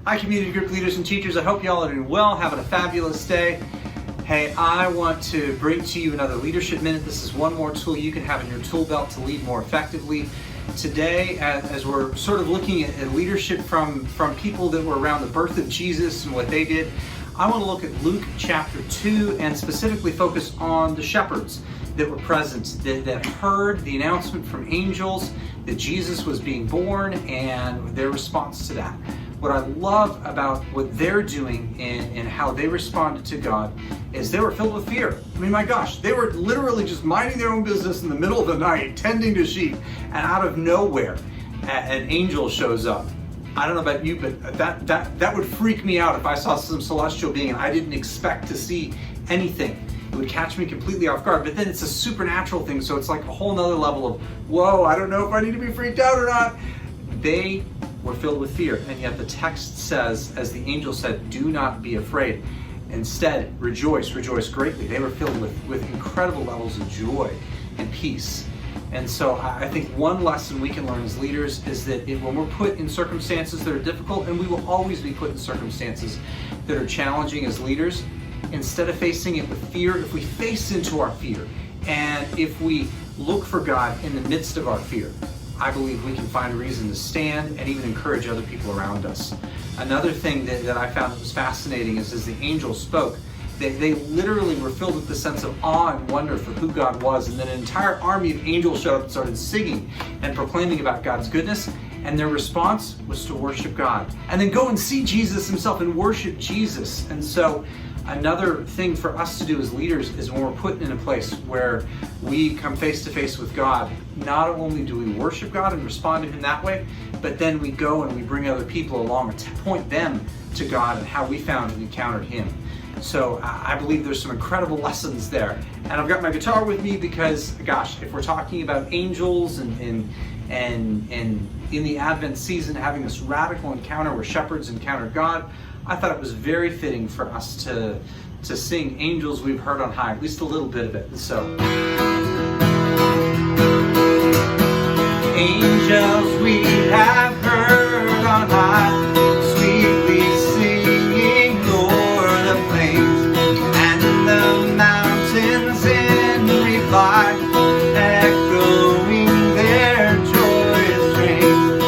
Hi, community group leaders and teachers. I hope y'all are doing well, having a fabulous day. Hey, I want to bring to you another Leadership Minute. This is one more tool you can have in your tool belt to lead more effectively. Today, as we're sort of looking at leadership from people that were around the birth of Jesus and what they did, I want to look at Luke chapter 2 and specifically focus on the shepherds that were present, that heard the announcement from angels that Jesus was being born and their response to that. What I love about what they're doing and how they responded to God is they were filled with fear. I mean, my gosh, they were literally just minding their own business in the middle of the night, tending to sheep, and out of nowhere, an angel shows up. I don't know about you, but that would freak me out if I saw some celestial being and I didn't expect to see anything. It would catch me completely off guard. But then it's a supernatural thing, so it's like a whole nother level of, whoa, I don't know if I need to be freaked out or not. They were filled with fear, and yet the text says, as the angel said, do not be afraid. Instead, rejoice greatly. They were filled with incredible levels of joy and peace. And so I think one lesson we can learn as leaders is that when we're put in circumstances that are difficult, and we will always be put in circumstances that are challenging as leaders, instead of facing it with fear, if we face into our fear, and if we look for God in the midst of our fear, I believe we can find a reason to stand and even encourage other people around us. Another thing that I found that was fascinating is as the angels spoke, they literally were filled with the sense of awe and wonder for who God was, and then an entire army of angels showed up and started singing and proclaiming about God's goodness, and their response was to worship God. And then go and see Jesus himself and worship Jesus. And so another thing for us to do as leaders is when we're put in a place where we come face to face with God, not only do we worship God and respond to him that way, but then we go and we bring other people along and point them to God and how we found and encountered him. So I believe there's some incredible lessons there. And I've got my guitar with me because, gosh, if we're talking about angels and in the Advent season having this radical encounter where shepherds encountered God, I thought it was very fitting for us to sing Angels We've Heard on High, at least a little bit of it. So, angels we have heard on high, sweetly singing o'er the plains and the mountains in reply, echoing their joyous strains.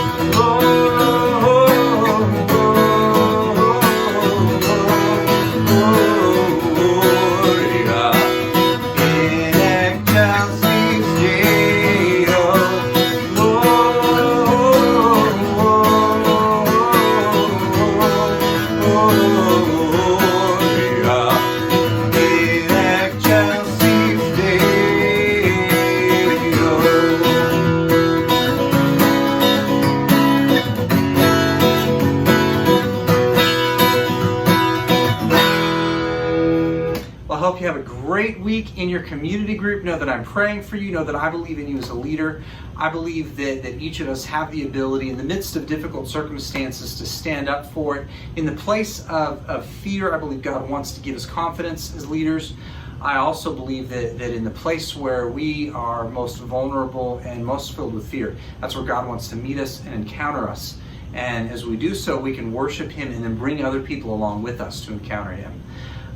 I hope you have a great week in your community group. Know that I'm praying for you. Know that I believe in you as a leader. I believe that each of us have the ability in the midst of difficult circumstances to stand up for it. In the place of fear, I believe God wants to give us confidence as leaders. I also believe that in the place where we are most vulnerable and most filled with fear, that's where God wants to meet us and encounter us. And as we do so, we can worship him and then bring other people along with us to encounter him.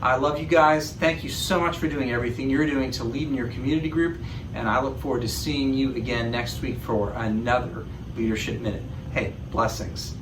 I love you guys. Thank you so much for doing everything you're doing to lead in your community group. And I look forward to seeing you again next week for another Leadership Minute. Hey, blessings.